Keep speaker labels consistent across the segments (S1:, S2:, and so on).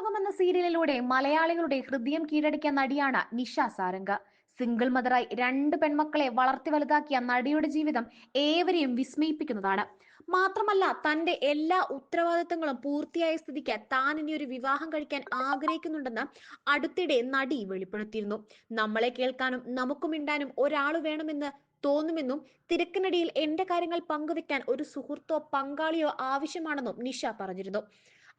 S1: ലോകം എന്ന സീരിയലിലൂടെ മലയാളികളുടെ ഹൃദയം കീഴടക്കിയ നടിയാണ് നിഷ സാരംഗ്. സിംഗിൾ മദറായി രണ്ട് പെൺമക്കളെ വളർത്തി വലുതാക്കിയ നടിയുടെ ജീവിതം ഏവരെയും വിസ്മയിപ്പിക്കുന്നതാണ്. മാത്രമല്ല, തന്റെ എല്ലാ ഉത്തരവാദിത്തങ്ങളും പൂർത്തിയായ സ്ഥിതിക്ക് താൻ ഇനി ഒരു വിവാഹം കഴിക്കാൻ ആഗ്രഹിക്കുന്നുണ്ടെന്ന് അടുത്തിടെ നടി വെളിപ്പെടുത്തിയിരുന്നു. നമ്മളെ കേൾക്കാനും നമുക്ക് മിണ്ടാനും ഒരാൾ വേണമെന്ന് തോന്നുമെന്നും തിരക്കിനിടയിൽ എന്റെ കാര്യങ്ങൾ പങ്കുവെക്കാൻ ഒരു സുഹൃത്തോ പങ്കാളിയോ ആവശ്യമാണെന്നും നിഷ പറഞ്ഞിരുന്നു.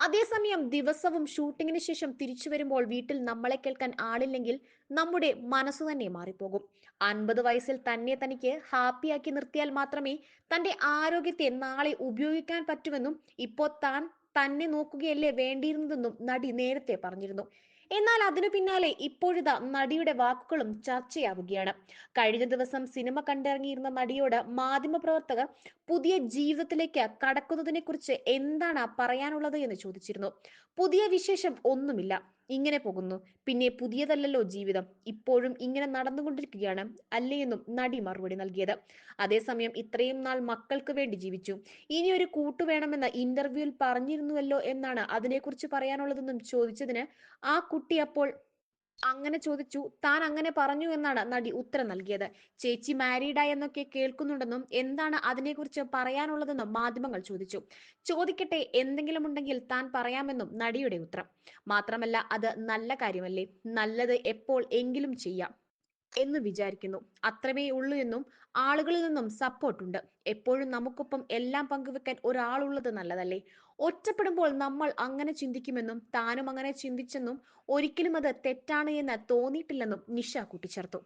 S1: അതേസമയം ദിവസവും ഷൂട്ടിങ്ങിന് ശേഷം തിരിച്ചു വരുമ്പോൾ വീട്ടിൽ നമ്മളെ കേൾക്കാൻ ആളില്ലെങ്കിൽ നമ്മുടെ മനസ്സ് തന്നെ മാറിപ്പോകും. 50 വയസ്സിൽ തന്നെ തനിക്ക് ഹാപ്പിയാക്കി നിർത്തിയാൽ മാത്രമേ തന്റെ ആരോഗ്യത്തെ നാളെ ഉപയോഗിക്കാൻ പറ്റുമെന്നും ഇപ്പോൾ താൻ തന്നെ നോക്കുകയല്ലേ വേണ്ടിയിരുന്നതെന്നും നടി നേരത്തെ പറഞ്ഞിരുന്നു. എന്നാൽ അതിനു പിന്നാലെ ഇപ്പോഴിതാ നടിയുടെ വാക്കുകളും ചർച്ചയാവുകയാണ്. കഴിഞ്ഞ ദിവസം സിനിമ കണ്ടിറങ്ങിയിരുന്ന നടിയോട് മാധ്യമപ്രവർത്തകർ പുതിയ ജീവിതത്തിലേക്ക് കടക്കുന്നതിനെ കുറിച്ച് എന്താണ് പറയാനുള്ളത് എന്ന് ചോദിച്ചിരുന്നു. പുതിയ വിശേഷം ഒന്നുമില്ല, ഇങ്ങനെ പോകുന്നു. പിന്നെ പുതിയതല്ലല്ലോ ജീവിതം, ഇപ്പോഴും ഇങ്ങനെ നടന്നുകൊണ്ടിരിക്കുകയാണ് അല്ലേ എന്നും നടി മറുപടി നൽകിയത്. അതേസമയം ഇത്രയും നാൾ മക്കൾക്ക് വേണ്ടി ജീവിച്ചു, ഇനി ഒരു കൂട്ടു വേണമെന്ന് ഇന്റർവ്യൂവിൽ പറഞ്ഞിരുന്നുവല്ലോ, എന്നാണ് അതിനെക്കുറിച്ച് പറയാനുള്ളതെന്നും ചോദിച്ചതിന് ആ കുട്ടി അപ്പോൾ അങ്ങനെ ചോദിച്ചു, താൻ അങ്ങനെ പറഞ്ഞു എന്നാണ് നടി ഉത്തരം നൽകിയത്. ചേച്ചി മാരീഡായി എന്നൊക്കെ കേൾക്കുന്നുണ്ടെന്നും എന്താണ് അതിനെക്കുറിച്ച് പറയാനുള്ളതെന്നും മാധ്യമങ്ങൾ ചോദിച്ചു. ചോദിക്കട്ടെ, എന്തെങ്കിലും ഉണ്ടെങ്കിൽ താൻ പറയാമെന്നും നടിയുടെ ഉത്തരം. മാത്രമല്ല, അത് നല്ല കാര്യമല്ലേ, നല്ലത് എപ്പോൾ എങ്കിലും ചെയ്യാം എന്ന് വിചാരിക്കുന്നു, അത്രമേ ഉള്ളൂ എന്നും ആളുകളിൽ നിന്നും സപ്പോർട്ടുണ്ട്. എപ്പോഴും നമുക്കൊപ്പം എല്ലാം പങ്കുവെക്കാൻ ഒരാളുള്ളത് നല്ലതല്ലേ. ഒറ്റപ്പെടുമ്പോൾ നമ്മൾ അങ്ങനെ ചിന്തിക്കുമെന്നും താനും അങ്ങനെ ചിന്തിച്ചെന്നും ഒരിക്കലും അത് തെറ്റാണ് എന്ന് തോന്നിയിട്ടില്ലെന്നും നിഷ കൂട്ടിച്ചേർത്തു.